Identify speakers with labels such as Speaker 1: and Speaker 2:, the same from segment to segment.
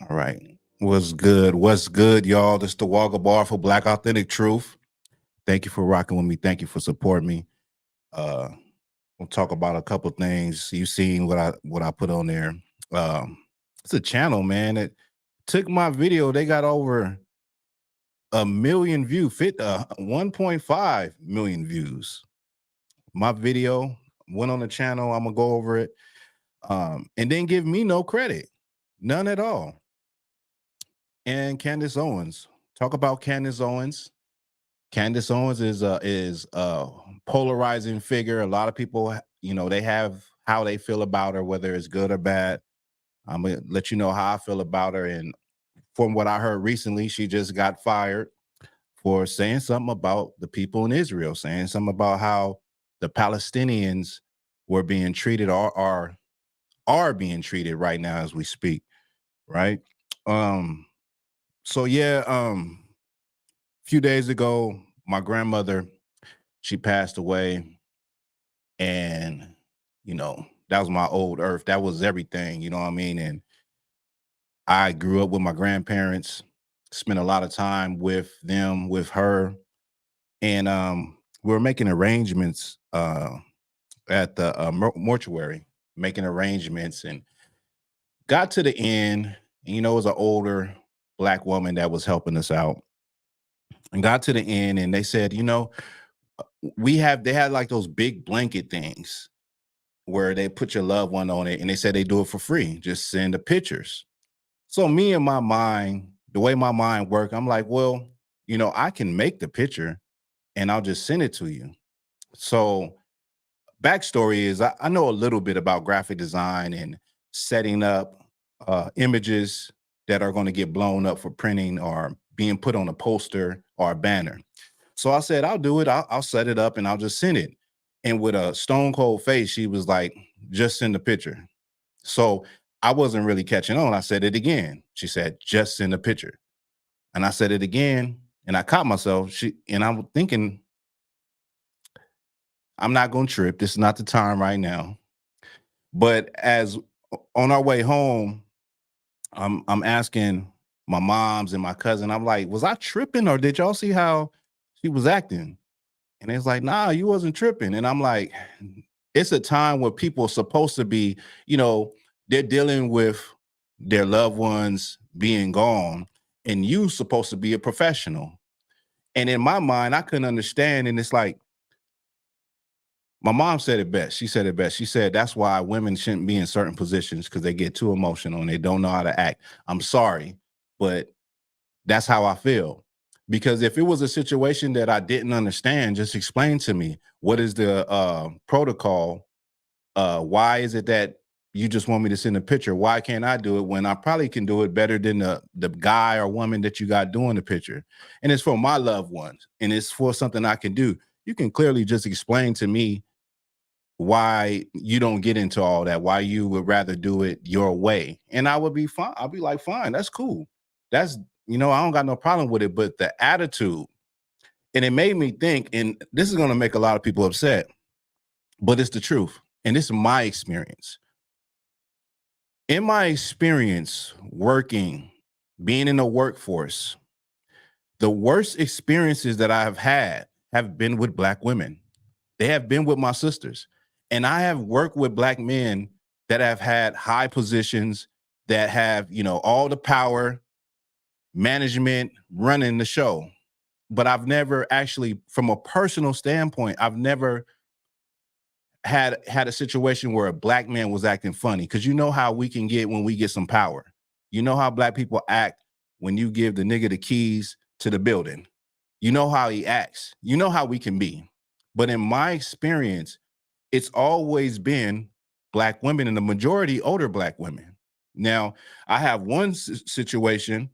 Speaker 1: All right. What's good? What's good, y'all? This is the Walker Bar for Black Authentic Truth. Thank you for rocking with me. Thank you for supporting me. Uh, we'll talk about a couple things. You seen what I put on there. Um, it's a channel, man. It took my video. They got over a million views, 1.5 million views. My video went on the channel. I'm gonna go over it. And didn't give me no credit, none at all. And Candace Owens. Talk about Candace Owens. Candace Owens is a polarizing figure. A lot of people, they have how they feel about her, whether it's good or bad. I'm gonna let you know how I feel about her. And from what I heard recently, she just got fired for saying something about the people in Israel, saying something about how the Palestinians were being treated or are being treated right now as we speak. Right. Um, so yeah, a few days ago, my grandmother, she passed away, and that was my old earth. That was everything, you know what I mean? And I grew up with my grandparents, spent a lot of time with them, with her, and we were making arrangements at the mortuary, making arrangements, and got to the end. And, it was an older Black woman that was helping us out, and got to the end, and they said, they had like those big blanket things where they put your loved one on it, and they said they do it for free. Just send the pictures. So me and my mind, the way my mind worked, I'm like, well, I can make the picture and I'll just send it to you. So backstory is I know a little bit about graphic design and setting up images that are going to get blown up for printing or being put on a poster or a banner. So I said, I'll do it. I'll set it up and I'll just send it. And with a stone cold face, she was like, just send the picture. So I wasn't really catching on. I said it again. She said, just send a picture. And I said it again. And I caught myself. I'm thinking, I'm not going to trip. This is not the time right now. But as on our way home, I'm asking my moms and my cousin, I'm like, was I tripping, or did y'all see how she was acting? And it's like, nah, you wasn't tripping. And I'm like, it's a time where people are supposed to be, they're dealing with their loved ones being gone, and you supposed to be a professional. And in my mind, I couldn't understand. And it's like, my mom said it best. She said it best. She said, that's why women shouldn't be in certain positions, because they get too emotional and they don't know how to act. I'm sorry, but that's how I feel. Because if it was a situation that I didn't understand, just explain to me, what is the protocol? Why is it that you just want me to send a picture? Why can't I do it when I probably can do it better than the guy or woman that you got doing the picture? And it's for my loved ones, and it's for something I can do. You can clearly just explain to me why you don't get into all that, why you would rather do it your way. And I would be fine. I'll be like, fine, that's cool. That's, I don't got no problem with it. But the attitude, and it made me think, and this is going to make a lot of people upset, but it's the truth. And this is my experience. In my experience working, being in the workforce, the worst experiences that I have had have been with Black women. They have been with my sisters. And I have worked with Black men that have had high positions, that have, all the power, management, running the show. But I've never actually, from a personal standpoint, I've never had a situation where a Black man was acting funny. Because you know how we can get when we get some power. You know how Black people act when you give the nigga the keys to the building. You know how he acts. You know how we can be. But in my experience, it's always been Black women, and the majority older Black women. Now, I have one situation,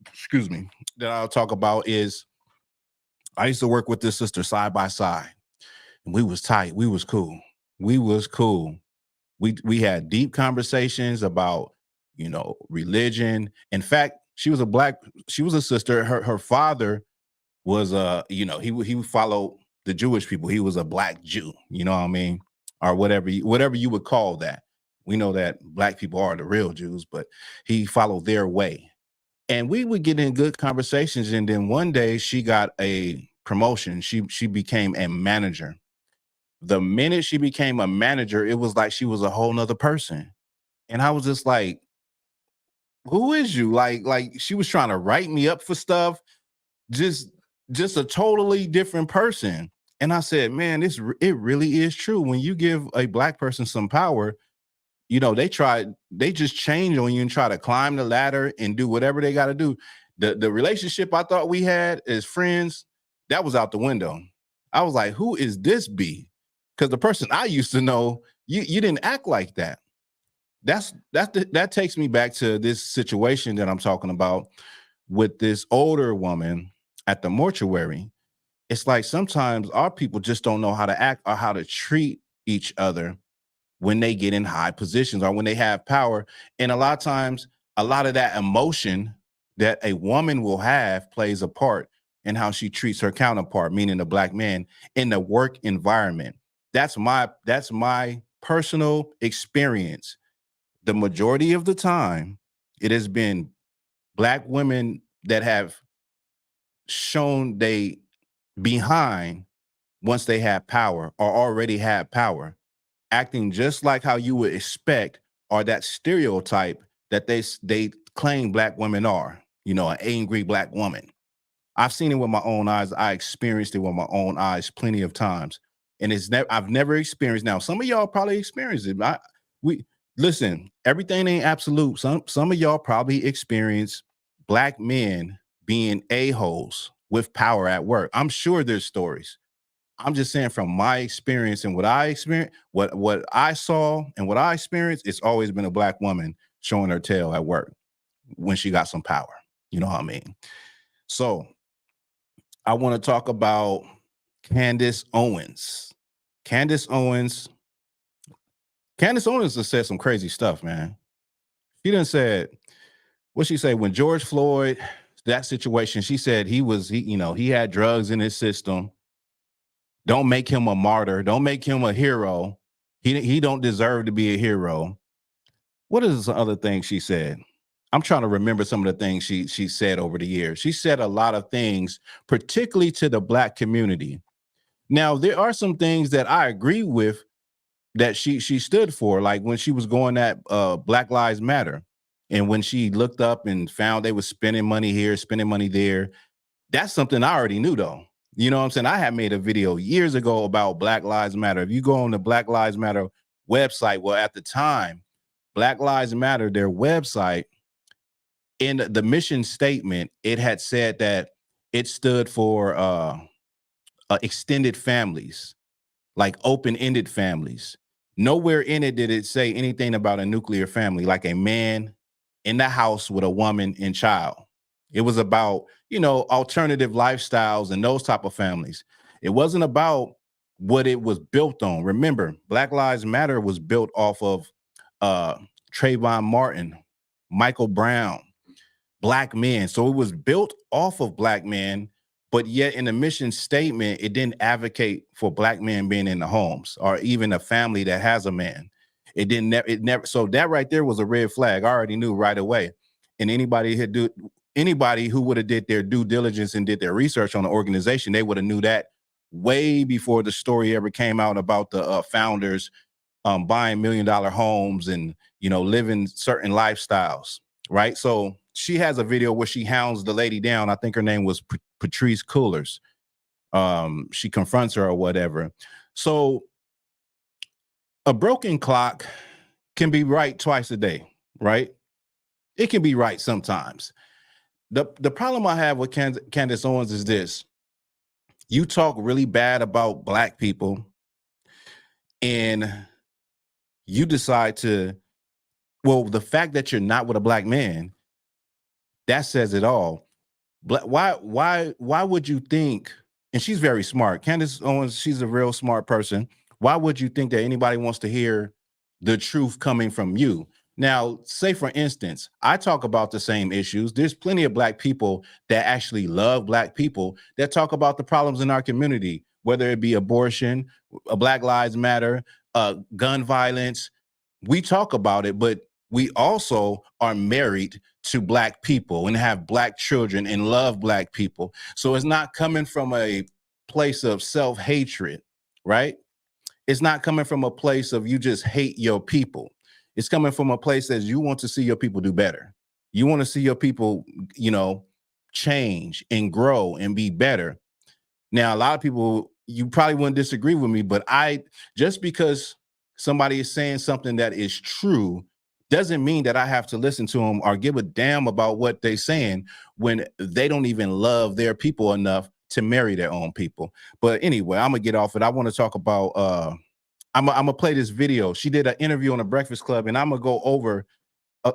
Speaker 1: excuse me, that I'll talk about is I used to work with this sister side by side, and we was tight. We was cool. We was cool. We had deep conversations about, religion. In fact, she was a sister. Her father was he followed the Jewish people. He was a Black Jew, you know what I mean? Or whatever you would call that. We know that black people are the real Jews, but he followed their way. And we would get in good conversations. And then one day she got a promotion. She became a manager. The minute she became a manager, it was like she was a whole nother person. And I was just like, who is you? Like she was trying to write me up for stuff, just just a totally different person. And I said, man, it really is true. When you give a black person some power, they just change on you and try to climb the ladder and do whatever they got to do. The relationship I thought we had as friends, that was out the window. I was like, who is this B? Because the person I used to know, you didn't act like that. That takes me back to this situation that I'm talking about with this older woman at the mortuary. It's like sometimes our people just don't know how to act or how to treat each other when they get in high positions or when they have power. And a lot of times, a lot of that emotion that a woman will have plays a part in how she treats her counterpart, meaning the black man in the work environment. That's my personal experience. The majority of the time, it has been black women that have shown they behind once they have power or already have power, acting just like how you would expect, or that stereotype that they claim black women are, an angry black woman. I've seen it with my own eyes. I experienced it with my own eyes plenty of times. And I've never experienced. Now, some of y'all probably experienced it. We listen, everything ain't absolute. Some of y'all probably experience black men being a-holes with power at work. I'm sure there's stories. I'm just saying from my experience and what I experienced, what I saw and what I experienced, it's always been a black woman showing her tail at work when she got some power. You know what I mean? So I want to talk about Candace Owens. Candace Owens. Candace Owens has said some crazy stuff, man. She done said, what she say, when George Floyd, that situation, she said he had drugs in his system. Don't make him a martyr. Don't make him a hero. He don't deserve to be a hero. What is the other thing she said? I'm trying to remember some of the things she said over the years. She said a lot of things, particularly to the black community. Now, there are some things that I agree with that she stood for, like when she was going at Black Lives Matter. And when she looked up and found they were spending money here, spending money there, that's something I already knew, though. You know what I'm saying? I had made a video years ago about Black Lives Matter. If you go on the Black Lives Matter website, well, at the time, Black Lives Matter, their website, in the mission statement, it had said that it stood for extended families, like open-ended families. Nowhere in it did it say anything about a nuclear family, like a man in the house with a woman and child. It was about, alternative lifestyles and those type of families. It wasn't about what it was built on. Remember, Black Lives Matter was built off of uh, Trayvon Martin, Michael Brown, black men. So it was built off of black men, but yet in the mission statement, it didn't advocate for black men being in the homes or even a family that has a man. It never. So that right there was a red flag. I already knew right away. And anybody who would have did their due diligence and did their research on the organization, they would have knew that way before the story ever came out about the founders buying $1 million homes and living certain lifestyles, right? So she has a video where she hounds the lady down. I think her name was Patrice Coolers. She confronts her or whatever. So a broken clock can be right twice a day, right? It can be right sometimes. The problem I have with Candace Owens is this. You talk really bad about black people and you decide the fact that you're not with a black man, that says it all. Why would you think, and she's very smart, Candace Owens, she's a real smart person. Why would you think that anybody wants to hear the truth coming from you? Now, say for instance, I talk about the same issues. There's plenty of black people that actually love black people that talk about the problems in our community, whether it be abortion, Black Lives Matter, gun violence, We talk about it, but we also are married to Black people and have Black children and love Black people. So it's not coming from a place of self-hatred, right? It's not coming from a place of you just hate your people. It's coming from a place that you want to see your people do better. You want to see your people, you know, change and grow and be better. Now, a lot of people, you probably wouldn't disagree with me, but just because somebody is saying something that is true doesn't mean that I have to listen to them or give a damn about what they're saying when they don't even love their people enough to marry their own people. But anyway, I'm gonna get off it. I want to talk about I'm gonna play this video. She did an interview on the Breakfast Club, and I'm gonna go over.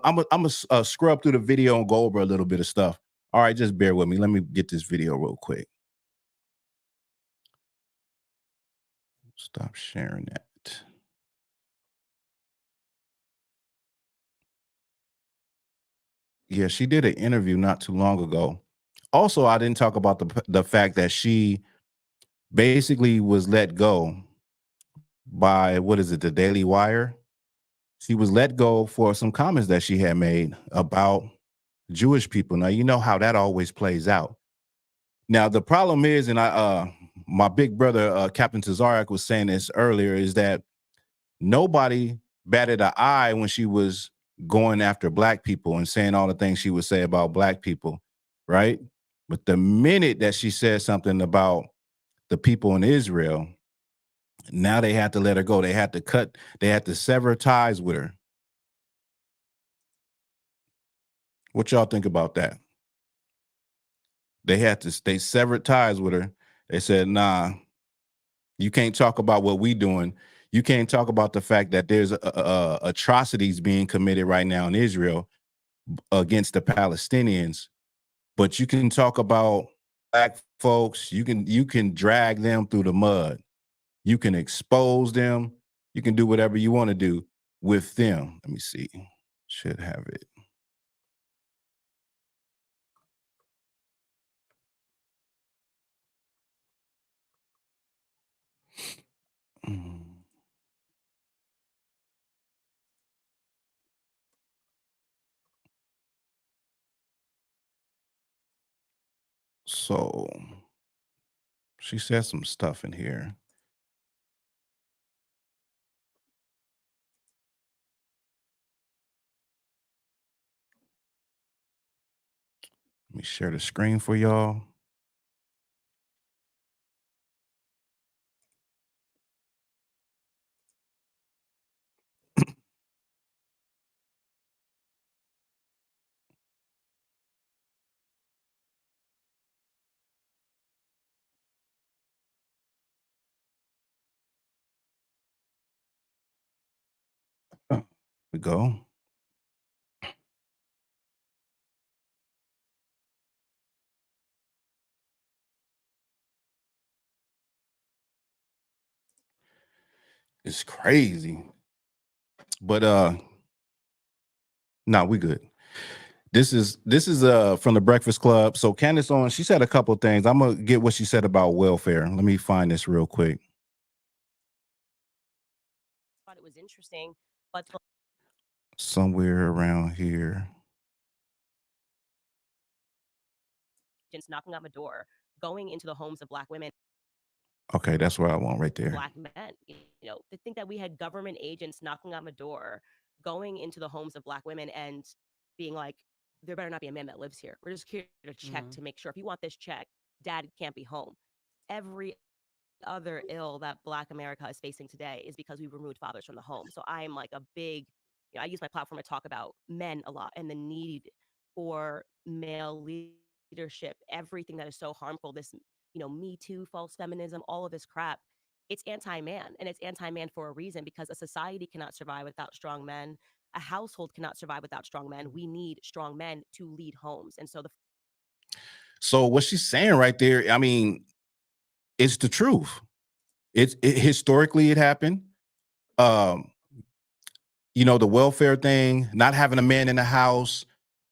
Speaker 1: I'm gonna scrub through the video and go over a little bit of stuff. All right, just bear with me. Let me get this video real quick. Stop sharing that. Yeah, she did an interview not too long ago. Also, I didn't talk about the fact that she basically was let go by what is it, the Daily Wire? She was let go for some comments that she had made about Jewish people. Now, you know how that always plays out. Now, the problem is, and my big brother, Captain Tazarek, was saying this earlier, is that nobody batted an eye when she was going after Black people and saying all the things she would say about Black people, right? But the minute that she said something about the people in Israel, now they had to let her go. They had to sever ties with her. What y'all think about that? They severed ties with her. They said, nah, you can't talk about what we doing. You can't talk about the fact that there's atrocities being committed right now in Israel against the Palestinians, but you can talk about Black folks. You can drag them through the mud. You can expose them. You can do whatever you want to do with them. Let me see. Should have it. Mm. So she said some stuff in here. Let me share the screen for y'all. Here we go. It's crazy. But no, we good. This is from the Breakfast Club. So Candace Owen, she said a couple things. I'm gonna get what she said about welfare. Let me find this real quick.
Speaker 2: Thought it was interesting, but
Speaker 1: Somewhere around here.
Speaker 2: just knocking on the door, going into the homes of Black women,
Speaker 1: Okay, that's what I want right there.
Speaker 2: Black men. To think that we had government agents knocking on the door, going into the homes of Black women and being like, there better not be a man that lives here. We're just here to check to make sure. If you want this check, dad can't be home. Every other ill that Black America is facing today is because we've removed fathers from the home. So I am like a big, I use my platform to talk about men a lot and the need for male leadership, everything that is so harmful, this, Me Too, false feminism, all of this crap. It's anti-man, and it's anti-man for a reason, because a society cannot survive without strong men. A household cannot survive without strong men. We need strong men to lead homes. And
Speaker 1: So what she's saying right there, I mean, it's the truth. Historically it happened. Um, the welfare thing, not having a man in the house,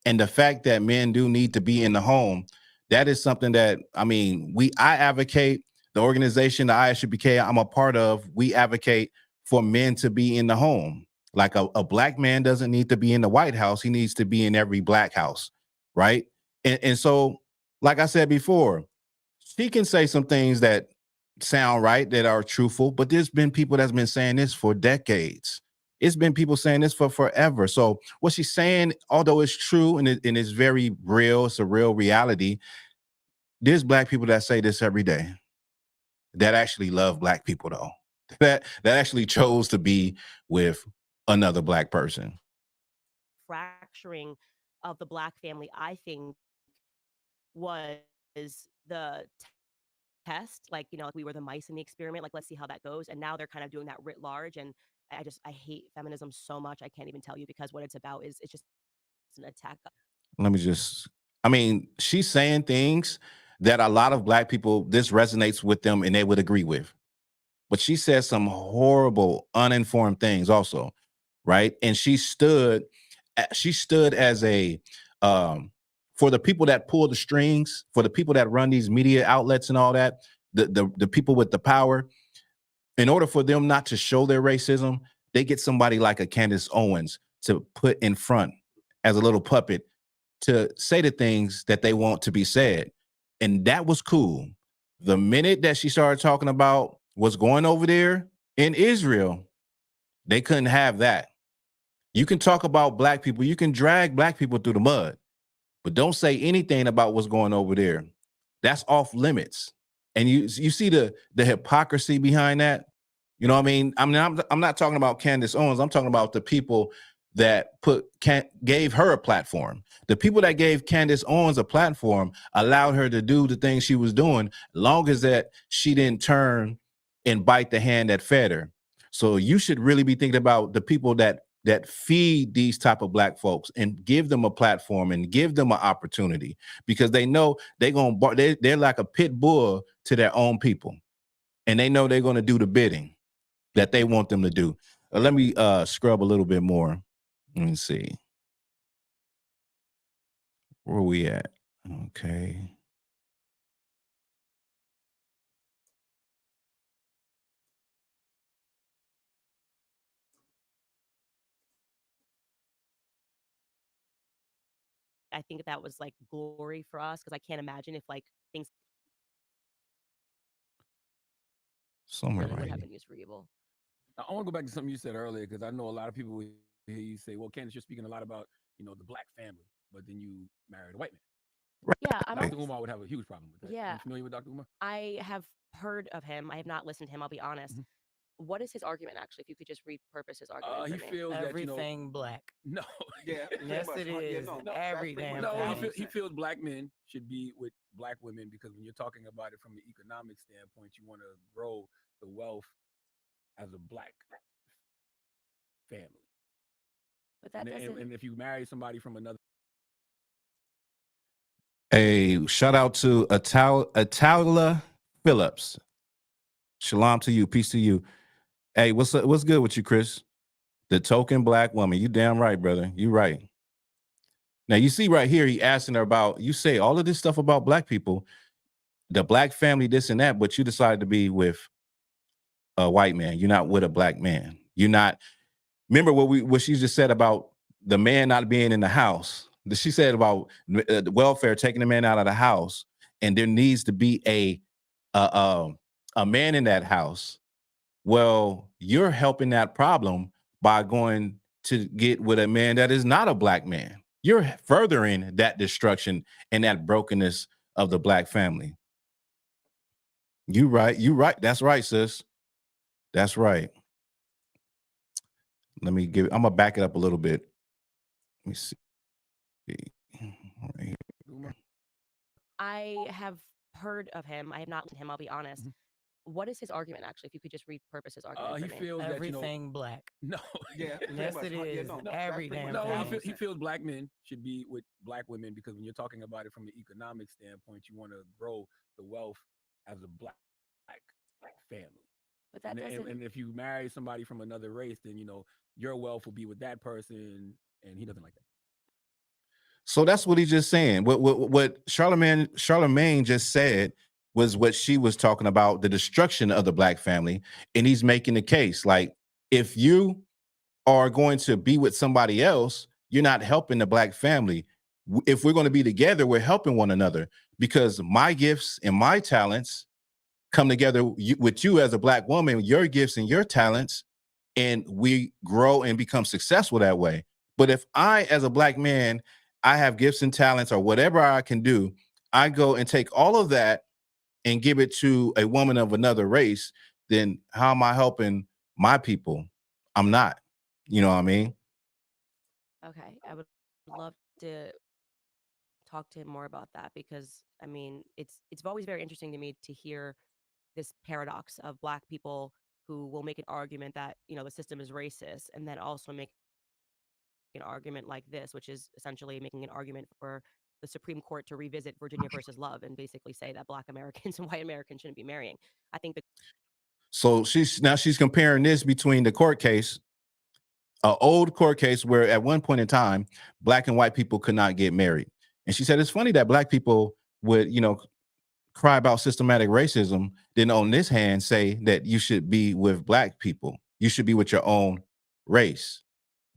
Speaker 1: and the fact that men do need to be in the home. That is something that I advocate. The organization, the ISUPK, I'm a part of. We advocate for men to be in the home. Like a black man doesn't need to be in the White House. He needs to be in every black house, right? And so, like I said before, she can say some things that sound right, that are truthful, but there's been people that's been saying this for decades. It's been people saying this for forever. So what she's saying, although it's true and it's very real, it's a real reality. There's black people that say this every day that actually love black people though. That actually chose to be with another black person.
Speaker 2: Fracturing of the black family, I think, was the test. Like, like we were the mice in the experiment. Like, let's see how that goes. And now they're kind of doing that writ large. And I hate feminism so much. I can't even tell you, because what it's about is it's just an attack.
Speaker 1: Let me just, I mean, she's saying things that a lot of black people, this resonates with them and they would agree with. But she said some horrible, uninformed things also, right? And she stood as a um for the people that pull the strings, for the people that run these media outlets and all that, the people with the power, in order for them not to show their racism, they get somebody like a Candace Owens to put in front as a little puppet to say the things that they want to be said. And that was cool. The minute that she started talking about what's going over there in Israel, they couldn't have that. You can talk about black people, you can drag black people through the mud, but don't say anything about what's going over there. That's off limits. And you see the hypocrisy behind that. You know what I mean? I'm not talking about Candace Owens. I'm talking about the people that gave her a platform. The people that gave Candace Owens a platform allowed her to do the things she was doing, long as that she didn't turn and bite the hand that fed her. So you should really be thinking about the people that feed these type of black folks and give them a platform and give them an opportunity, because they know they're like a pit bull to their own people, and they know they're going to do the bidding that they want them to do. Let me scrub a little bit more. Let me see. Where are we at? Okay.
Speaker 2: I think that was like glory for us, because I can't imagine if like things
Speaker 1: Somewhere
Speaker 2: really would
Speaker 1: right
Speaker 2: have
Speaker 1: here.
Speaker 2: been used for evil.
Speaker 3: I want to go back to something you said earlier because I know a lot of people will hear you say, "Well, Candace, you're speaking a lot about the black family, but then you married a white man."
Speaker 2: Yeah, I'm
Speaker 3: Dr.
Speaker 2: almost.
Speaker 3: Umar would have a huge problem with that.
Speaker 2: Yeah,
Speaker 3: You familiar with Dr. Umar?
Speaker 2: I have heard of him. I have not listened to him. I'll be honest.
Speaker 3: Mhm.
Speaker 2: What is his argument, actually? If you could just repurpose his argument
Speaker 3: He
Speaker 2: for me.
Speaker 3: feels that
Speaker 4: Everything black.
Speaker 3: no,
Speaker 4: Yeah, pretty
Speaker 2: Yes,
Speaker 4: much.
Speaker 2: it
Speaker 4: Yeah,
Speaker 2: is.
Speaker 4: no,
Speaker 2: Every
Speaker 4: that's pretty
Speaker 2: damn
Speaker 4: much
Speaker 3: no.
Speaker 4: what
Speaker 2: thing.
Speaker 3: He feels black men should be with black women because when you're talking about it from an economic standpoint, you want to grow the wealth as a black family.
Speaker 2: But that doesn't.
Speaker 3: And if you marry somebody from another,
Speaker 1: A shout out to Atala Phillips. Shalom to you. Peace to you. Hey, what's good with you, Chris? The token black woman. You damn right, brother. You right. Now you see right here, he asking her about, you say all of this stuff about black people, the black family, this and that, but you decided to be with a white man. You're not with a black man. You're not. Remember what she just said about the man not being in the house. She said about the welfare taking the man out of the house, and there needs to be a, a a man in that house. Well, you're helping that problem by going to get with a man that is not a black man. You're furthering that destruction and that brokenness of the black family. You right. You right. That's right, sis. That's right. I'm gonna back it up a little bit. Let me see. Right here.
Speaker 3: Umar,
Speaker 2: I have heard of him. I have not listened to him. I'll be honest.
Speaker 3: Mhm.
Speaker 2: What is his argument, actually? If you could just repurpose his argument
Speaker 3: he
Speaker 2: for me.
Speaker 3: feels that
Speaker 4: Everything black.
Speaker 3: no,
Speaker 4: Yeah, pretty
Speaker 2: Yes,
Speaker 4: much.
Speaker 2: it
Speaker 4: Yeah,
Speaker 2: is.
Speaker 4: no,
Speaker 2: Every
Speaker 4: that's pretty
Speaker 2: damn
Speaker 4: much
Speaker 3: no.
Speaker 4: what
Speaker 2: thing.
Speaker 4: I'm
Speaker 3: He
Speaker 4: saying.
Speaker 3: feels black men should be with black women because when you're talking about it from an economic standpoint, you want to grow the wealth as a black family.
Speaker 2: But that doesn't.
Speaker 3: And if you marry somebody from another race, then your wealth will be with that person, and he doesn't like that.
Speaker 1: So that's what he's just saying. What Charlemagne just said was what she was talking about, the destruction of the black family. And he's making the case like, if you are going to be with somebody else, you're not helping the Black family. If we're going to be together, we're helping one another, because my gifts and my talents come together with you as a Black woman, your gifts and your talents, and we grow and become successful that way. But if I, as a Black man, I have gifts and talents or whatever I can do, I go and take all of that and give it to a woman of another race, then how am I helping my people? I'm not. You know what I mean?
Speaker 2: Okay, I would love to talk to him more about that, because I mean, it's always very interesting to me to hear this paradox of Black people who will make an argument that, the system is racist, and then also make an argument like this, which is essentially making an argument for the Supreme Court to revisit Virginia versus Love and basically say that Black Americans and white Americans shouldn't be marrying. I think the
Speaker 1: So she's comparing this between the court case, an old court case where at one point in time, Black and white people could not get married. And she said it's funny that Black people would, cry about systematic racism, then on this hand say that you should be with Black people. You should be with your own race.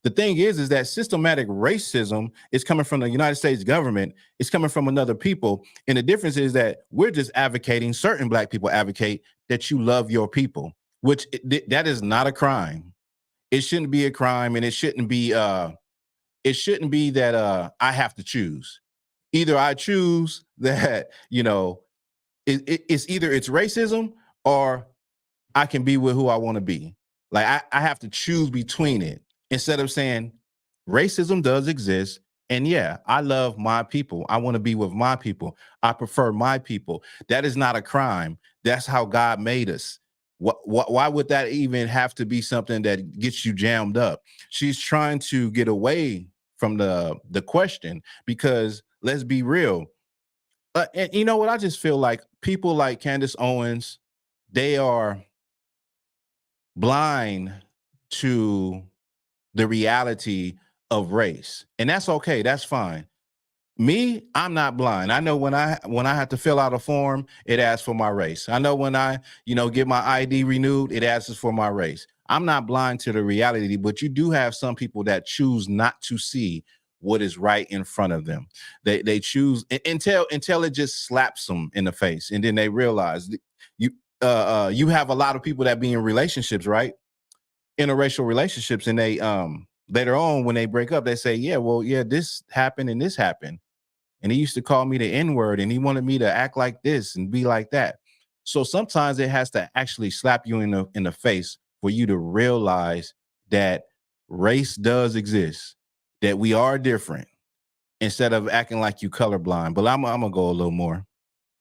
Speaker 1: The thing is that systematic racism is coming from the United States government. It's coming from another people. And the difference is that we're just advocating, certain Black people advocate that you love your people, which that is not a crime. It shouldn't be a crime, and it shouldn't be that I have to choose. Either I choose that, it's either it's racism or I can be with who I want to be. Like I have to choose between it, instead of saying racism does exist. And yeah, I love my people. I want to be with my people. I prefer my people. That is not a crime. That's how God made us. Why would that even have to be something that gets you jammed up? She's trying to get away from the question, because let's be real. And you know what? I just feel like people like Candace Owens, they are blind to the reality of race. And that's okay. That's fine. Me, I'm not blind. I know when I have to fill out a form, it asks for my race. I know when I, get my ID renewed, it asks for my race. I'm not blind to the reality, but you do have some people that choose not to see what is right in front of them. They choose until it just slaps them in the face, and then they realize you have a lot of people that be in relationships, right? Interracial relationships, and they later on when they break up, they say, yeah, well, yeah, this happened and this happened. And he used to call me the N-word, and he wanted me to act like this and be like that. So sometimes it has to actually slap you in the face for you to realize that race does exist, that we are different, instead of acting like you colorblind. But I'm gonna go a little more.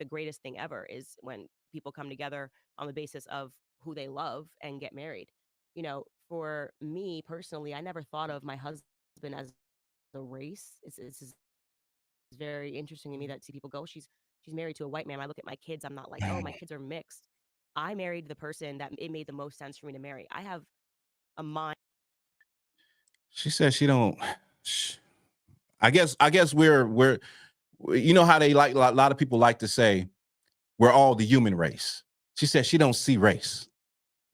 Speaker 2: the greatest thing ever is when people come together on the basis of who they love and get married. For me personally, I never thought of my husband as a race. It's very interesting to me that see people go, she's married to a white man. I look at my kids, I'm not like, oh, my kids are mixed. I married the person that it made the most sense for me to marry. I have a mind.
Speaker 1: She said she don't. I guess we're you know how they like, a lot of people like to say we're all the human race. She said she don't see race.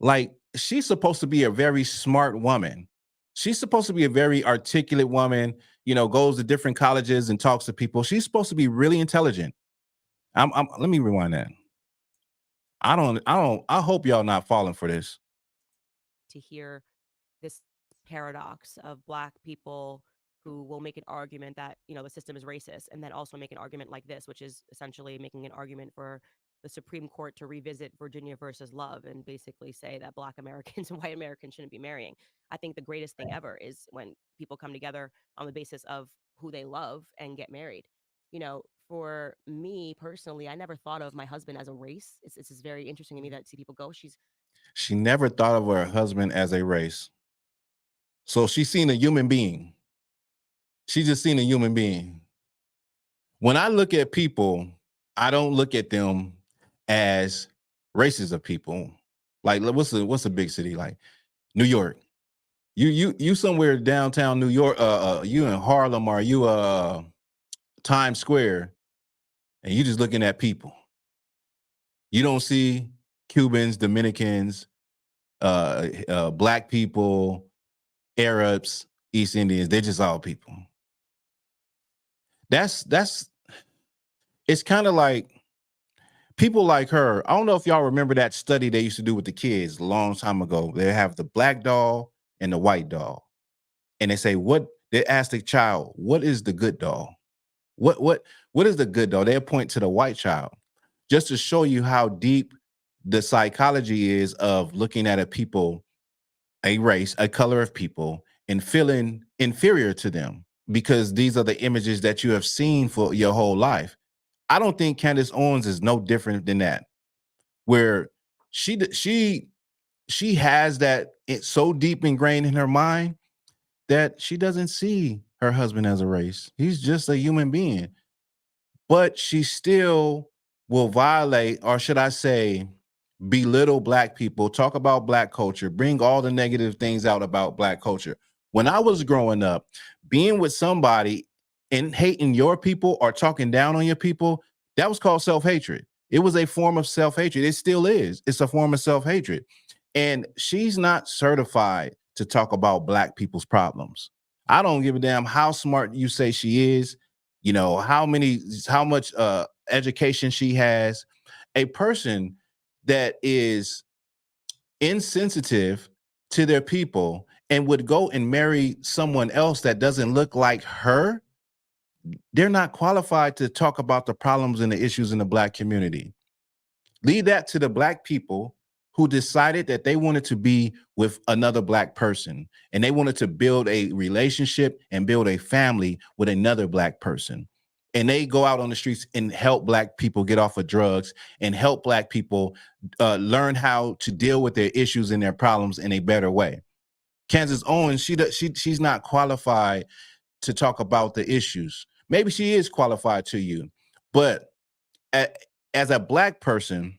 Speaker 1: Like, she's supposed to be a very smart woman. She's supposed to be a very articulate woman, goes to different colleges and talks to people. She's supposed to be really intelligent. Let me rewind that. I hope y'all not falling for this.
Speaker 2: To hear this paradox of Black people who will make an argument that, the system is racist, and then also make an argument like this, which is essentially making an argument for the Supreme Court to revisit Virginia versus Love and basically say that Black Americans and white Americans shouldn't be marrying. I think the greatest thing ever is when people come together on the basis of who they love and get married. For me personally, I never thought of my husband as a race. It's just very interesting to me that see people go,
Speaker 1: She never thought of her husband as a race. So she's seen a human being. She just seen a human being. When I look at people, I don't look at them as races of people. Like, what's a big city like New York? You somewhere downtown New York, you in Harlem, or you Times Square, and you just looking at people. You don't see Cubans, Dominicans, Black people, Arabs, East Indians, they're just all people. That's it's kind of like people like her. I don't know if y'all remember that study they used to do with the kids a long time ago. They have the black doll and the white doll. And they say, what they ask the child, what is the good doll? What is the good doll? They point to the white child just to show you how deep the psychology is of looking at a people, a race, a color of people, and feeling inferior to them because these are the images that you have seen for your whole life. I don't think Candace Owens is no different than that, where she has that it's so deep ingrained in her mind that she doesn't see her husband as a race. He's just a human being. But she still will violate, or should I say, belittle black people, talk about black culture, bring all the negative things out about black culture. When I was growing up, being with somebody and hating your people or talking down on your people, that was called self-hatred. It was a form of self-hatred. It still is. It's a form of self-hatred. And she's not certified to talk about black people's problems. I don't give a damn how smart you say she is, you know, how much education she has. A person that is insensitive to their people and would go and marry someone else that doesn't look like her, they're not qualified to talk about the problems and the issues in the black community. Leave that to the black people who decided that they wanted to be with another black person and they wanted to build a relationship and build a family with another black person. And they go out on the streets and help black people get off of drugs and help black people learn how to deal with their issues and their problems in a better way. Candace Owens, she's not qualified to talk about the issues. Maybe she is qualified to you, but as a black person,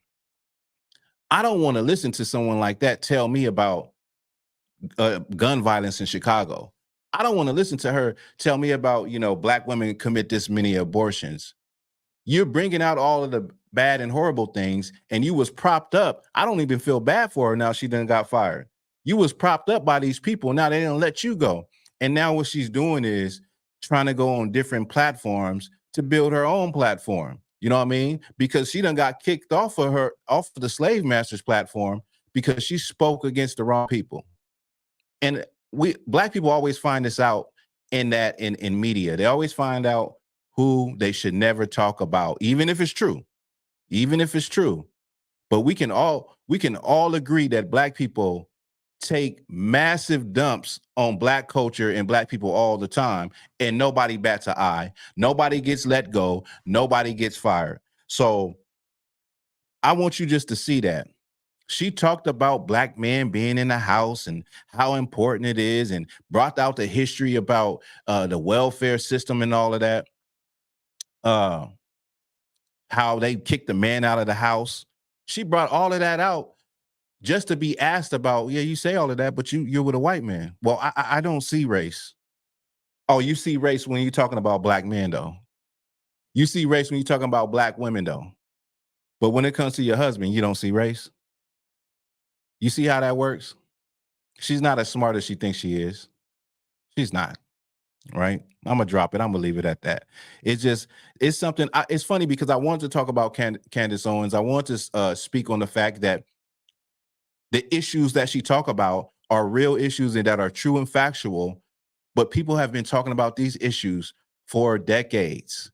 Speaker 1: I don't want to listen to someone like that tell me about gun violence in Chicago. I don't want to listen to her tell me about, you know, black women commit this many abortions. You're bringing out all of the bad and horrible things, and you was propped up. I don't even feel bad for her now. She done got fired. You was propped up by these people. Now they didn't let you go. And now what she's doing is trying to go on different platforms to build her own platform. You know what I mean? Because she done got kicked off of the slave masters platform because she spoke against the wrong people. And we black people always find this out in media. They always find out who they should never talk about, even if it's true. Even if it's true. But we can all agree that black people take massive dumps on black culture and black people all the time, and nobody bats an eye. Nobody gets let go. Nobody gets fired. So I want you just to see that. She talked about black men being in the house and how important it is, and brought out the history about the welfare system and all of that. Uh, how they kicked the man out of the house. She brought all of that out just to be asked about. Yeah, you say all of that, but you're with a white man. Well, I don't see race. Oh, you see race when you're talking about black men, though. You see race when you're talking about black women, though. But when it comes to your husband, you don't see race. You see how that works? She's not as smart as she thinks she is. She's not. Right? I'm gonna drop it. I'm gonna leave it at that. It's just it's something. It's funny because I wanted to talk about Candace Owens. I want to speak on the fact that the issues that she talk about are real issues and that are true and factual. But people have been talking about these issues for decades.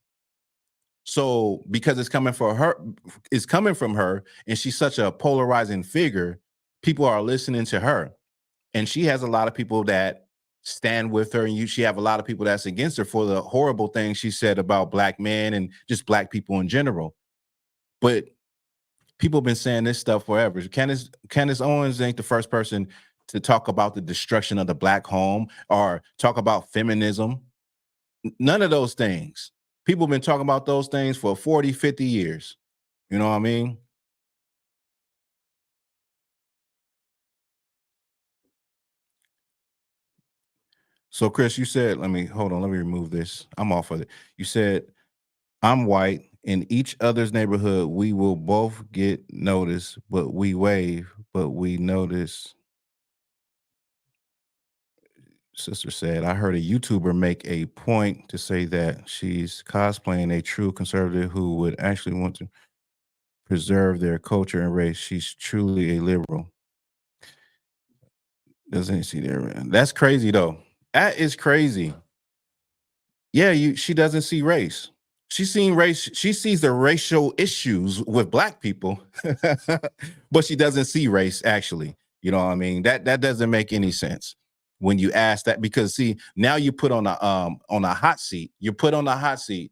Speaker 1: So because it's coming from her, and she's such a polarizing figure, people are listening to her. And she has a lot of people that stand with her, and she have a lot of people that's against her for the horrible things she said about black men and just black people in general. But people have been saying this stuff forever. Candace Owens ain't the first person to talk about the destruction of the black home or talk about feminism. None of those things. People have been talking about those things for 40, 50 years. You know what I mean? So Chris, you said, let me remove this. I'm off of it. You said, I'm white. In each other's neighborhood, we will both get noticed, but we wave, but we notice. Sister said, I heard a YouTuber make a point to say that she's cosplaying a true conservative who would actually want to preserve their culture and race. She's truly a liberal. Doesn't see there. That's crazy though. That is crazy. Yeah, she doesn't see race. She's seen race, she sees the racial issues with black people, but she doesn't see race actually. You know what I mean? That doesn't make any sense when you ask that, because see, now you put on a hot seat. You're put on a hot seat.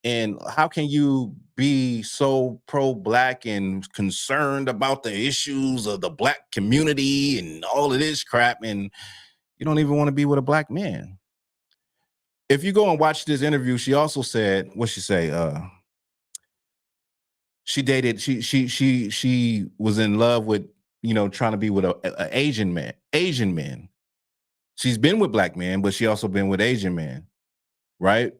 Speaker 1: And how can you be so pro-black and concerned about the issues of the black community and all of this crap, and you don't even want to be with a black man? If you go and watch this interview, she also said, what she say? She dated, she was in love with, trying to be with a Asian man, Asian men. She's been with black men, but she also been with Asian men, right?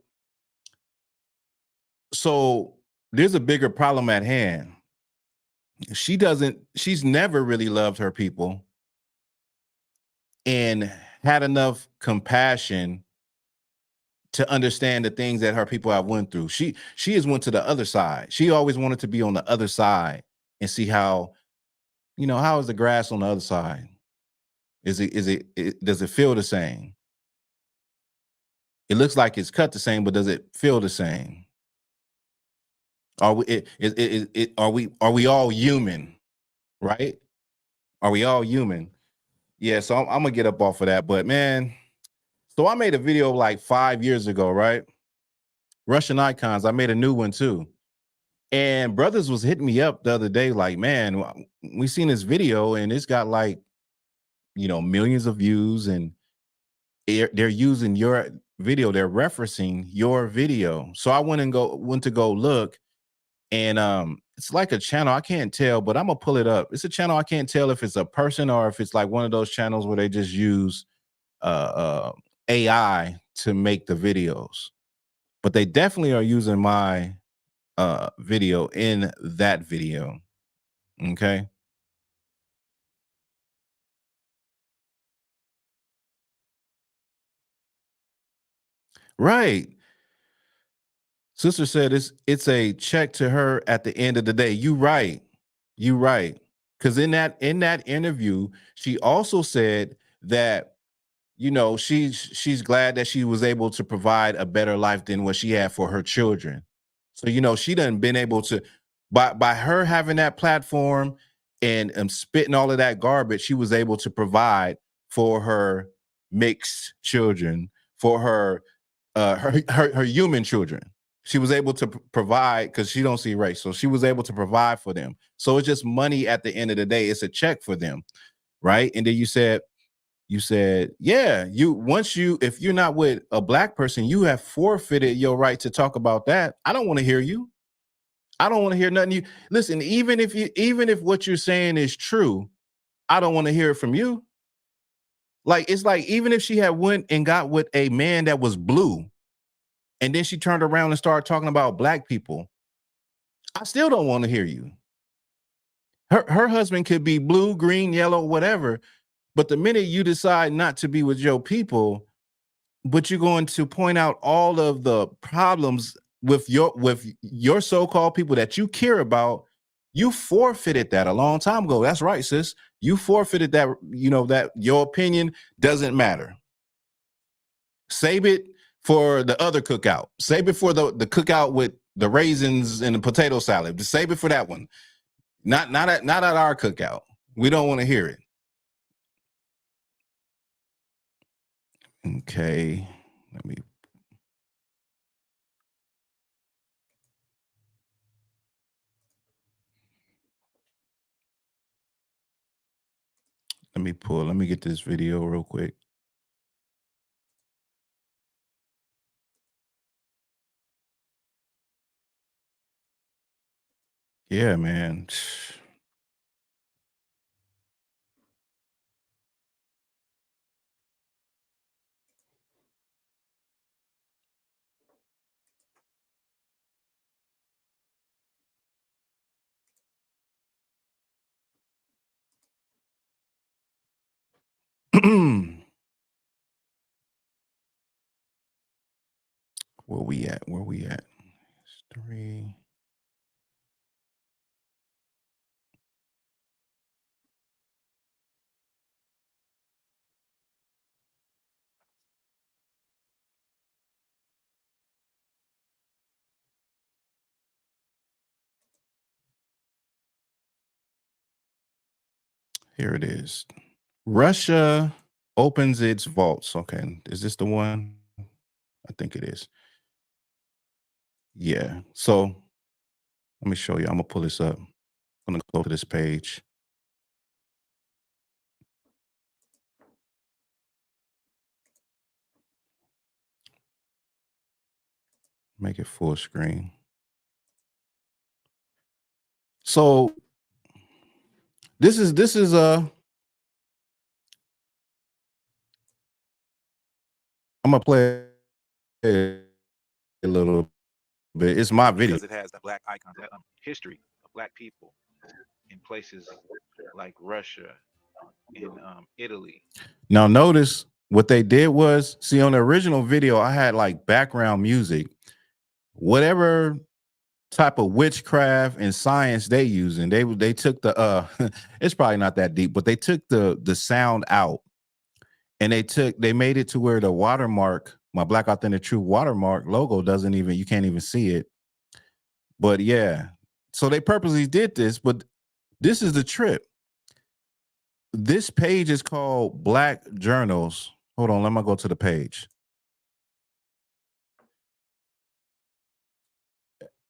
Speaker 1: So there's a bigger problem at hand. She's never really loved her people and had enough compassion to understand the things that her people have went through. She has went to the other side. She always wanted to be on the other side and see how, how is the grass on the other side? Does it feel the same? It looks like it's cut the same, but does it feel the same? Are are we all human? Right? Are we all human? Yeah, so I'm gonna get up off of that. But man, so I made a video like 5 years ago, right? Russian icons. I made a new one too. And brothers was hitting me up the other day, like, man, we seen this video and it's got like, millions of views, and they're using your video, they're referencing your video. So I went to go look, and it's like a channel. I can't tell, but I'm gonna pull it up. It's a channel. I can't tell if it's a person or if it's like one of those channels where they just use AI to make the videos. But they definitely are using my video in that video. Okay. Right. Sister said it's a check to her at the end of the day. You right. You right. Because in that interview, she also said that, she's glad that she was able to provide a better life than what she had for her children. So, she done been able to, by her having that platform and spitting all of that garbage, she was able to provide for her mixed children, for her human children. She was able to provide, because she don't see race, so she was able to provide for them. So it's just money at the end of the day. It's a check for them, right? And then you said, yeah, if you're not with a black person, you have forfeited your right to talk about that. I don't want to hear you. I don't want to hear nothing. You listen, even if what you're saying is true, I don't want to hear it from you. Like, it's like, even if she had went and got with a man that was blue, and then she turned around and started talking about black people, I still don't want to hear you. Her husband could be blue, green, yellow, whatever. But the minute you decide not to be with your people, but you're going to point out all of the problems with your so-called people that you care about, you forfeited that a long time ago. That's right, sis. You forfeited that, that your opinion doesn't matter. Save it for the other cookout. Save it for the cookout with the raisins and the potato salad. Just save it for that one. Not at our cookout. We don't want to hear it. Okay. Let me let me get this video real quick. Yeah, man. Where we at? Where we at? History. Here it is. Russia opens its vaults. Okay, is this the one? I think it is. Yeah. So let me show you. I'm gonna pull this up. I'm gonna go to this page. Make it full screen. So this is I'm gonna play it a little bit. It's my video.
Speaker 5: because it has the black icons, history of black people in places like Russia, in Italy.
Speaker 1: Now notice what they did was, see, on the original video, I had like background music. Whatever type of witchcraft and science they using, they took the it's probably not that deep, but they took the sound out, and they made it to where the watermark, my Black Authentic Truth watermark logo, doesn't even, you can't even see it. But yeah, so they purposely did this, but this is the trip. This page is called Black Journals. Hold on, let me go to the page.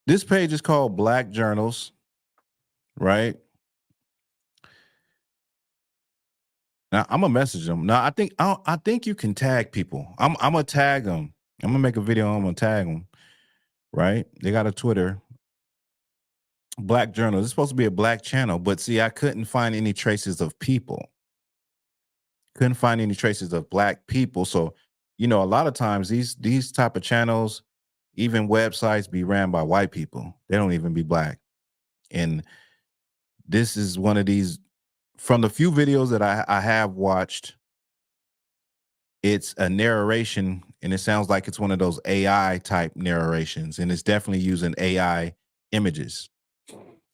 Speaker 1: This page is called Black Journals, right? Now I'm gonna message them. Now I think you can tag people. I'm gonna tag them. I'm gonna make a video. I'm gonna tag them. Right? They got a Twitter. Black Journals. It's supposed to be a black channel, but see, I couldn't find any traces of people. Couldn't find any traces of black people. So, you know, a lot of times these type of channels, even websites, be ran by white people. They don't even be black. And this is one of these, from the few videos that I have watched. It's a narration, and it sounds like it's one of those AI type narrations, and it's definitely using AI images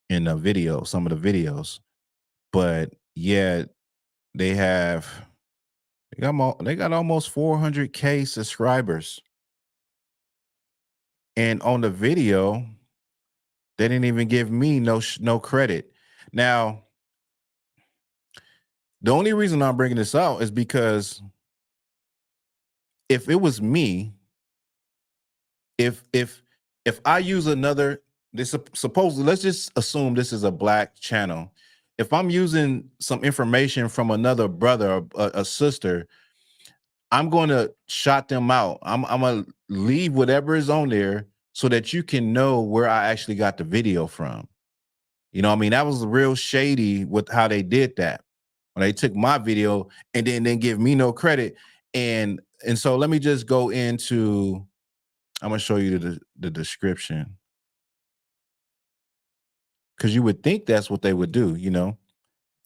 Speaker 1: in the video, some of the videos. But yeah, they have they got almost 400K subscribers, and on the video, they didn't even give me no credit. Now, the only reason I'm bringing this out is because if it was me, if I use another, this supposedly, let's just assume this is a black channel. If I'm using some information from another brother or a sister, I'm going to shout them out. I'm going to leave whatever is on there so that you can know where I actually got the video from. You know what I mean? That was real shady with how they did that. When they took my video and then didn't give me no credit. And so let me just go into, I'm gonna show you the description, because you would think that's what they would do, you know.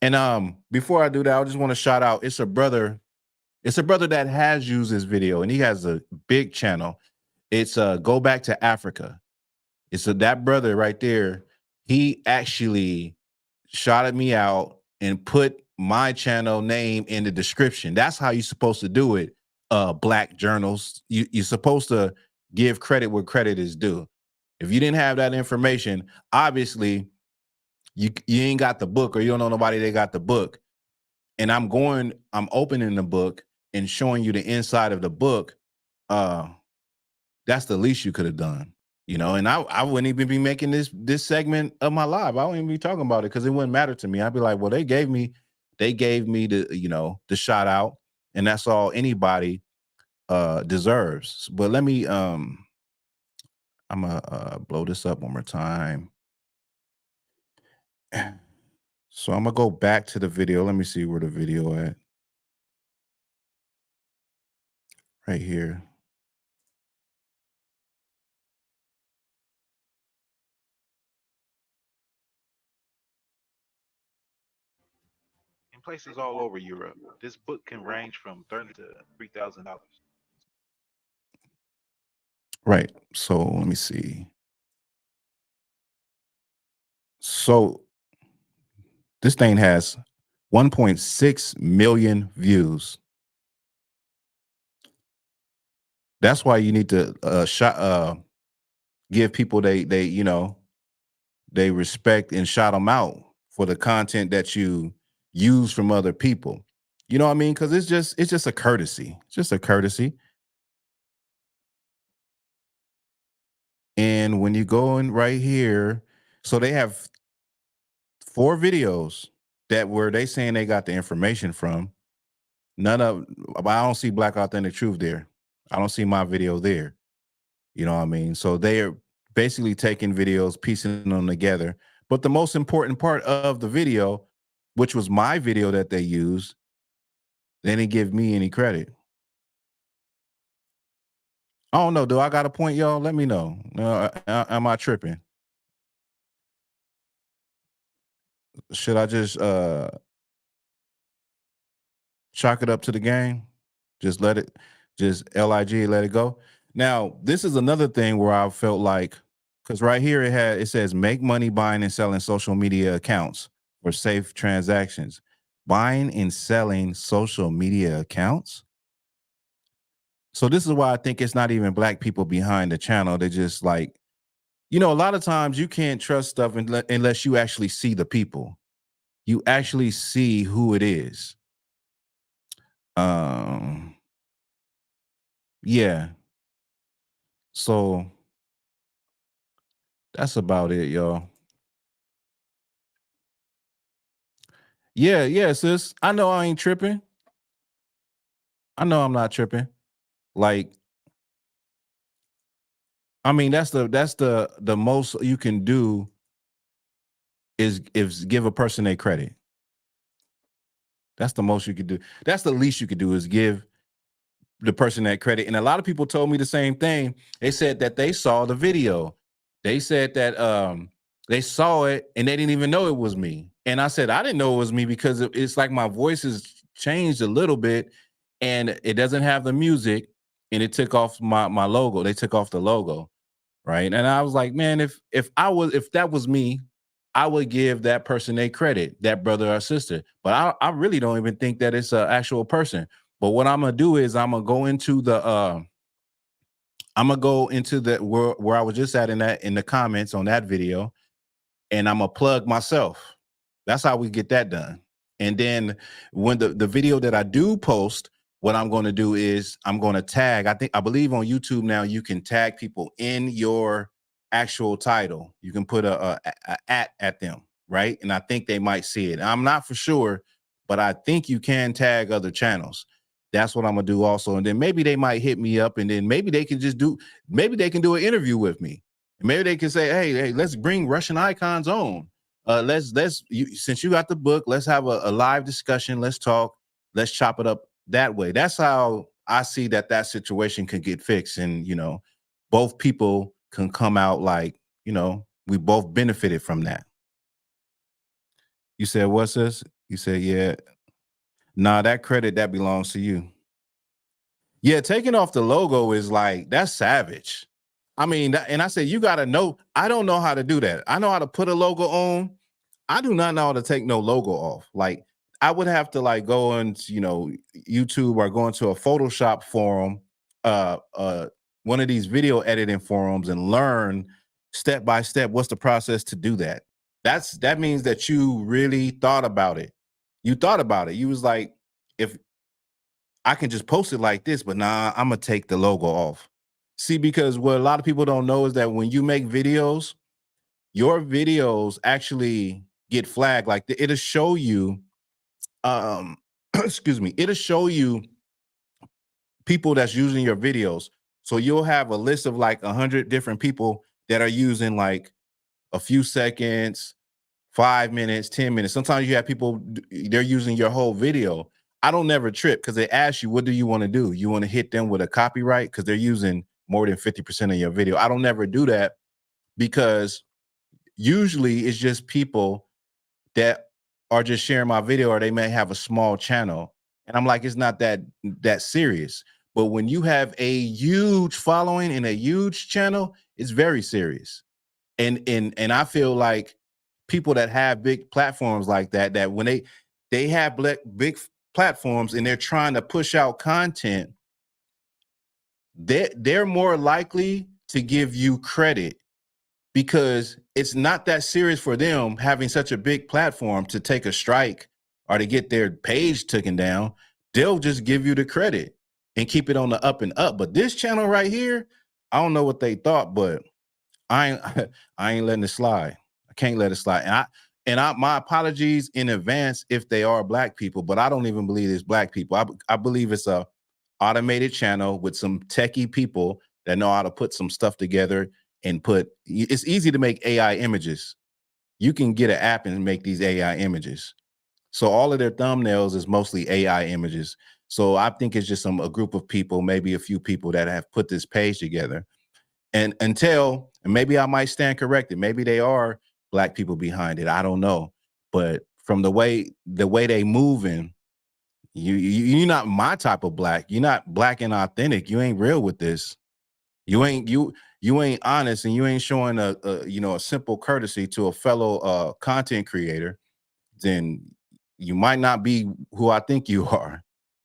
Speaker 1: And before I do that, I just want to shout out. It's a brother that has used this video, and he has a big channel. It's Go Back to Africa. It's that brother right there. He actually shouted me out and put my channel name in the description. That's how you're supposed to do it. Black Journals. You're supposed to give credit where credit is due. If you didn't have that information, obviously you ain't got the book, or you don't know nobody that got the book. And I'm opening the book and showing you the inside of the book. That's the least you could have done, you know. And I wouldn't even be making this segment of my live. I wouldn't even be talking about it because it wouldn't matter to me. I'd be like, well, they gave me the, you know, the shout out, and that's all anybody deserves. But let me I'm gonna blow this up one more time. So I'm gonna go back to the video. Let me see where the video at. Right here.
Speaker 5: In places all over Europe, this book can range from $30 to $3,000.
Speaker 1: Right. So let me see. So this thing has 1.6 million views. That's why you need to give people they they respect and shout them out for the content that you use from other people. You know what I mean? Because it's just a courtesy. It's just a courtesy. And when you go in right here, so they have 4 videos that were they saying they got the information from. None of, but I don't see Black Authentic Truth there. I don't see my video there. You know what I mean? So they're basically taking videos, piecing them together. But the most important part of the video, which was my video that they used, they didn't give me any credit. I don't know. Do I got a point, y'all? Let me know. Am I tripping? Should I just chalk it up to the game? Just let it, just LIG, let it go. Now, this is another thing where I felt like, because right here it says make money buying and selling social media accounts for safe transactions. Buying and selling social media accounts. So this is why I think it's not even Black people behind the channel. They just like, a lot of times you can't trust stuff unless you actually see the people. You actually see who it is. Yeah. So that's about it, y'all. Yeah, sis. I know I ain't tripping. I know I'm not tripping. Like, I mean, that's the most you can do is give a person a credit. That's the most you could do. That's the least you could do is give the person that credit. And a lot of people told me the same thing. They said that they saw the video. They said that they saw it and they didn't even know it was me. And I said I didn't know it was me because it's like my voice has changed a little bit and it doesn't have the music and it took off my logo. They took off the logo, right? And I was like, man, if that was me, I would give that person a credit, that brother or sister. But I really don't even think that it's an actual person. But what I'm gonna do is I'm gonna go into the where I was just at in the comments on that video, and I'm gonna plug myself. That's how we get that done. And then when the video that I do post, what I'm going to do is I'm going to tag. I believe on YouTube now you can tag people in your actual title. You can put a at them, right? And I think they might see it. I'm not for sure, but I think you can tag other channels. That's what I'm gonna do also. And then maybe they might hit me up, and then maybe they can maybe they can do an interview with me. Maybe they can say, hey, let's bring Russian icons on. Since you got the book, let's have a live discussion. Let's talk. Let's chop it up that way. That's how I see that situation can get fixed. And, both people can come out like, we both benefited from that. You said, what's this? You said, yeah. Nah, that credit, that belongs to you. Yeah, taking off the logo is like, that's savage. I mean, and I said, you got to know, I don't know how to do that. I know how to put a logo on. I do not know how to take no logo off. Like, I would have to like go into, YouTube or go into a Photoshop forum, one of these video editing forums and learn step by step what's the process to do that. That means that you really thought about it. You thought about it. You was like, if I can just post it like this, but nah, I'm gonna take the logo off. See, because what a lot of people don't know is that when you make videos, your videos actually get flagged. Like it'll show you, excuse me, it'll show you people that's using your videos. So you'll have a list of like 100 different people that are using like a few seconds, 5 minutes, 10 minutes. Sometimes you have people, they're using your whole video. I don't never trip because they ask you, what do you want to do? You want to hit them with a copyright because they're using more than 50% of your video. I don't never do that because usually it's just people that are just sharing my video or they may have a small channel. And I'm like, it's not that serious. But when you have a huge following and a huge channel, it's very serious. And I feel like people that have big platforms like that, that when they have big platforms and they're trying to push out content, they're more likely to give you credit because it's not that serious for them having such a big platform to take a strike or to get their page taken down. They'll just give you the credit and keep it on the up and up. But this channel right here, I don't know what they thought, but I ain't I ain't letting it slide. I can't let it slide. And my apologies in advance if they are black people, but I don't even believe it's black people. I believe it's a automated channel with some techie people that know how to put some stuff together and it's easy to make AI images. You can get an app and make these AI images. So all of their thumbnails is mostly AI images. So I think it's just a group of people, maybe a few people that have put this page together. And maybe I might stand corrected. Maybe they are black people behind it. I don't know. But from the way they moving, you're not my type of black. You're not black and authentic. You ain't real with this. You ain't honest, and you ain't showing a simple courtesy to a fellow content creator. Then you might not be who I think you are.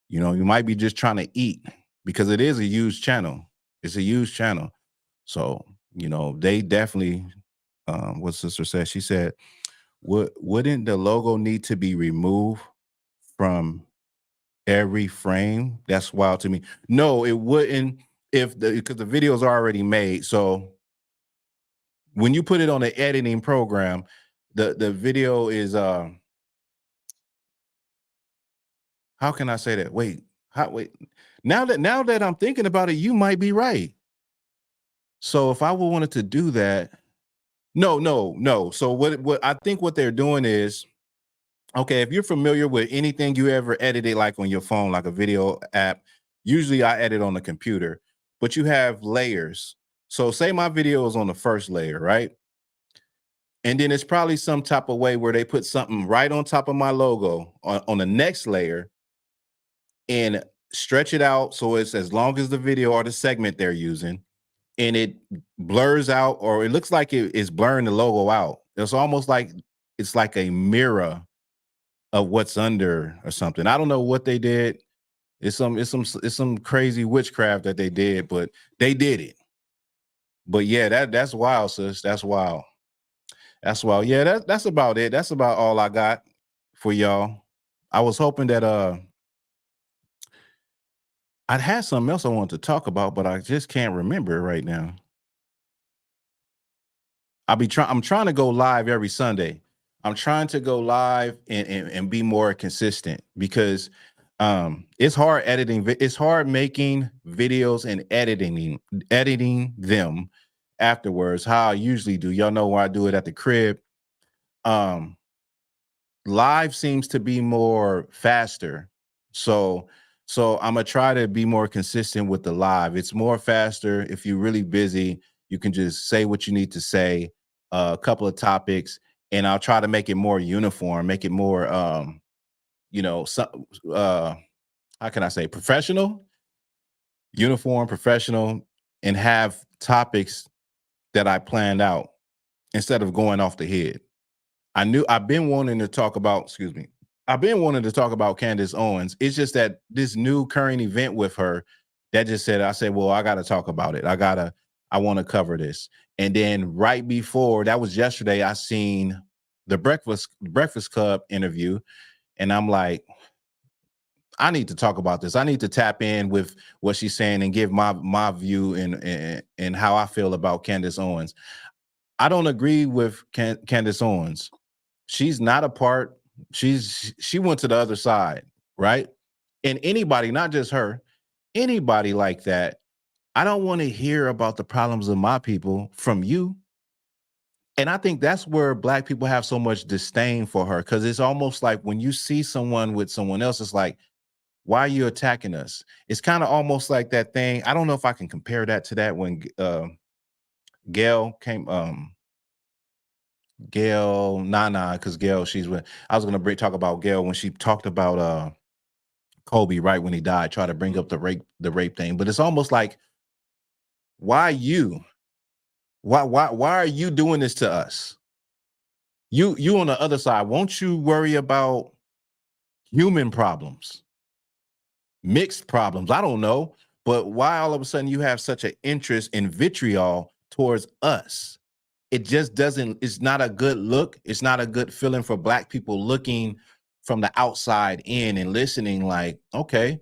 Speaker 1: You might be just trying to eat because it is a huge channel. It's a huge channel. So, they definitely, what sister said, she said, wouldn't the logo need to be removed from every frame? That's wild to me. No, it wouldn't because the video's already made. So when you put it on the editing program, the video is, how can I say that? Wait, now that I'm thinking about it, you might be right. So if I wanted to do that, no. So what I think what they're doing is, okay, if you're familiar with anything you ever edited, like on your phone, like a video app, usually I edit on the computer, but you have layers. So say my video is on the first layer, right? And then it's probably some type of way where they put something right on top of my logo on the next layer and stretch it out so it's as long as the video or the segment they're using, and it blurs out, or it looks like it is blurring the logo out. It's almost like it's like a mirror of what's under or something. I don't know what they did. It's some crazy witchcraft that they did, but they did it. But yeah, that's wild, sis. That's wild. That's wild. Yeah, that's about it. That's about all I got for y'all. I was hoping that I'd had something else I wanted to talk about, but I just can't remember it right now. I'm trying to go live every Sunday. I'm trying to go live and be more consistent because it's hard editing. It's hard making videos and editing them afterwards. How I usually do. Y'all know where I do it at the crib. Live seems to be more faster. So I'm gonna try to be more consistent with the live. It's more faster. If you're really busy, you can just say what you need to say, a couple of topics, and I'll try to make it more uniform, make it more how can I say, professional, uniform, professional, and have topics that I planned out instead of going off the head. I've been wanting to talk about, excuse me. I've been wanting to talk about Candace Owens. It's just that this new current event with her that just said, I said, well, I got to talk about it. I want to cover this. And then right before that was yesterday, I seen the Breakfast Club interview. And I'm like, I need to talk about this. I need to tap in with what she's saying and give my view and how I feel about Candace Owens. I don't agree with Candace Owens. She's not a part. She went to the other side, right? And anybody, not just her, anybody like that, I don't want to hear about the problems of my people from you. And I think that's where Black people have so much disdain for her, because it's almost like when you see someone with someone else, it's like, why are you attacking us? It's kind of almost like that thing. I don't know if I can compare that to that when Gail came, Gail, because Gail, I was gonna talk about Gail when she talked about Kobe right when he died, try to bring up the rape thing. But it's almost like, why you? Why are you doing this to us? You on the other side, won't you worry about human problems, mixed problems? I don't know. But why all of a sudden you have such an interest in vitriol towards us? It just doesn't, it's not a good look. It's not a good feeling for Black people looking from the outside in and listening like, okay,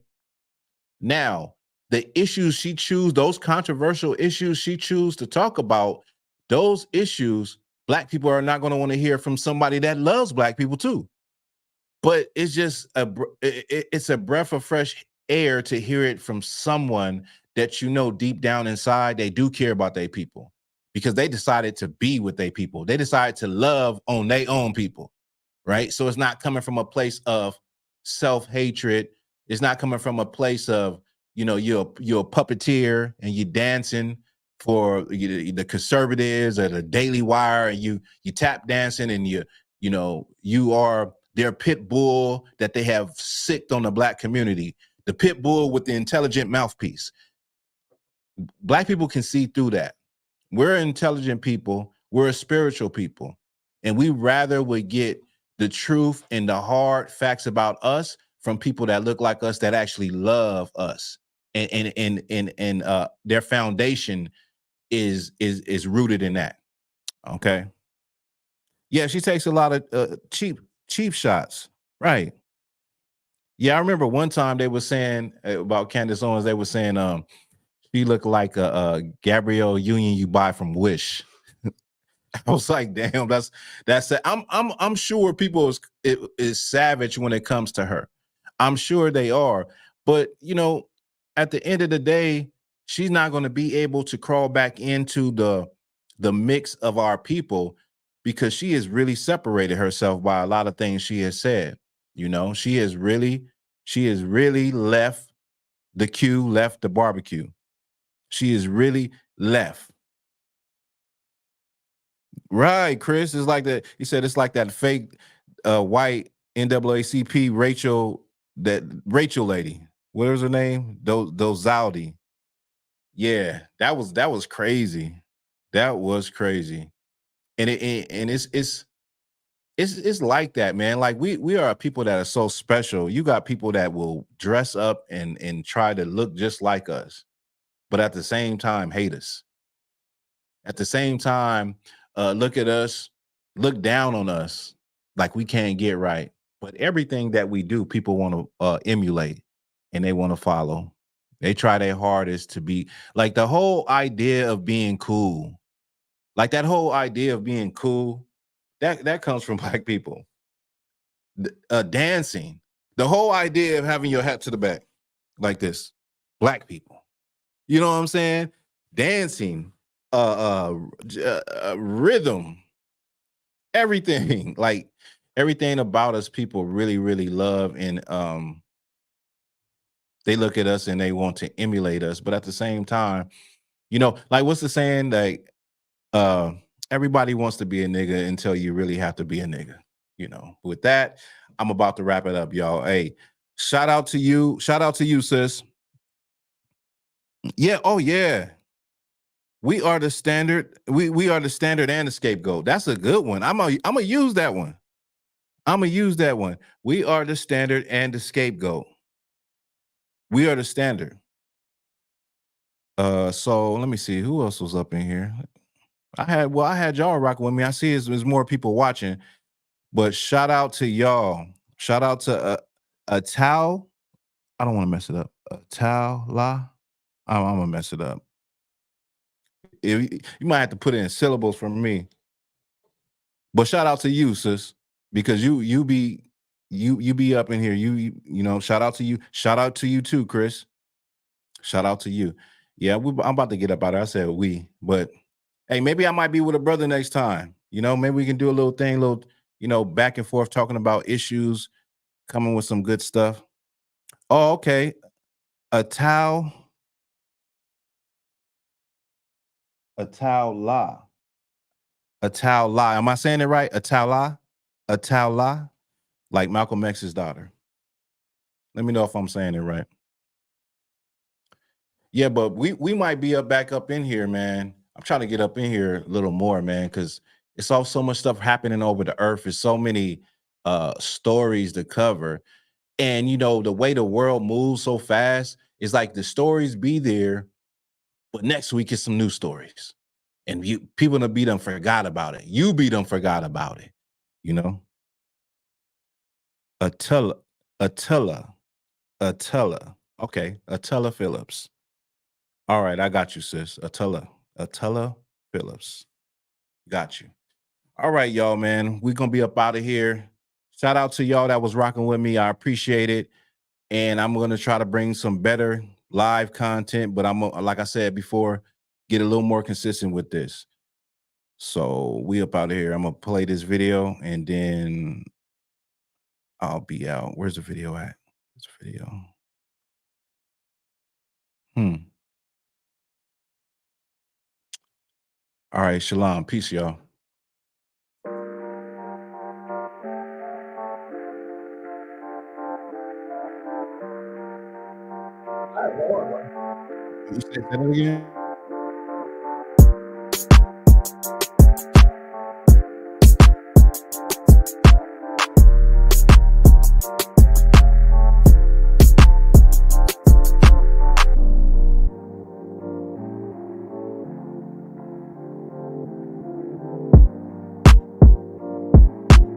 Speaker 1: now the issues she choose, those controversial issues she choose to talk about, those issues, Black people are not going to want to hear from somebody that loves Black people too. But it's just it's a breath of fresh air to hear it from someone that you know deep down inside they do care about their people, because they decided to be with their people. They decided to love on their own people, right? So it's not coming from a place of self-hatred. It's not coming from a place of, you know, you're a puppeteer and you're dancing for the conservatives or the Daily Wire, and you tap dancing, and you know, you are their pit bull that they have sicked on the Black community, the pit bull with the intelligent mouthpiece. Black people can see through that. We're intelligent people. We're a spiritual people. And we rather would get the truth and the hard facts about us from people that look like us, that actually love us. And their foundation is rooted in that. Okay. Yeah, she takes a lot of cheap shots. Right. Yeah, I remember one time they were saying about Candace Owens, they were saying she looked like a Gabrielle Union you buy from Wish. I was like, damn, that's it. I'm sure people is savage when it comes to her. I'm sure they are. But you know, at the end of the day, she's not going to be able to crawl back into the mix of our people, because she has really separated herself by a lot of things she has said. You know, she has really left the queue, left the barbecue. She is really left. Right, Chris. It's like that. He said it's like that fake white NAACP Rachel lady. What was her name? Dozaldi. Yeah, that was crazy. That was crazy. And it's like that, man. Like we are people that are so special. You got people that will dress up and try to look just like us, but at the same time hate us. At the same time, look at us, look down on us like we can't get right. But everything that we do, people want to emulate and they want to follow. They try their hardest to be like the whole idea of being cool. Like that whole idea of being cool, that comes from Black people. Dancing, the whole idea of having your hat to the back like this, Black people. You know what I'm saying? Dancing, rhythm, everything. Like everything about us, people really, really love, and they look at us and they want to emulate us. But at the same time, you know, like what's the saying? Like, everybody wants to be a nigga until you really have to be a nigga. You know. With that, I'm about to wrap it up, y'all. Hey, shout out to you, sis. Yeah. Oh yeah. We are the standard. We are the standard and the scapegoat. That's a good one. I'm gonna use that one. I'm gonna use that one. We are the standard and the scapegoat. We are the standard. So let me see who else was up in here. I had y'all rocking with me. I see there's more people watching, but shout out to y'all. Shout out to a Tao. I don't want to mess it up. A Tao La. I'm gonna mess it up. You might have to put it in syllables for me. But shout out to you, sis, because you be up in here. You know, shout out to you. Shout out to you too, Chris. Shout out to you. Yeah, I'm about to get up out of. I said we, but hey, maybe I might be with a brother next time. You know, maybe we can do a little thing, you know, back and forth talking about issues, coming with some good stuff. Oh, okay. A towel la. A towel la. Am I saying it right? A towel la? A towel la? Like Malcolm X's daughter. Let me know if I'm saying it right. Yeah, but we might be back up in here, man. I'm trying to get up in here a little more, man, because it's all so much stuff happening over the earth. There's so many stories to cover. And you know, the way the world moves so fast, it's like the stories be there, but next week is some new stories. And people to be done forgot about it. You be done forgot about it, you know. Attila, Attila, Attila. Okay, Attila Phillips. All right, I got you, sis. Attila Phillips. Got you. All right, y'all, man. We're gonna be up out of here. Shout out to y'all that was rocking with me. I appreciate it. And I'm gonna try to bring some better live content, but I'm like I said before, get a little more consistent with this. So we up out of here. I'm gonna play this video and then I'll be out. Where's the video at? Where's the video? All right, shalom. Peace, y'all. You said that again?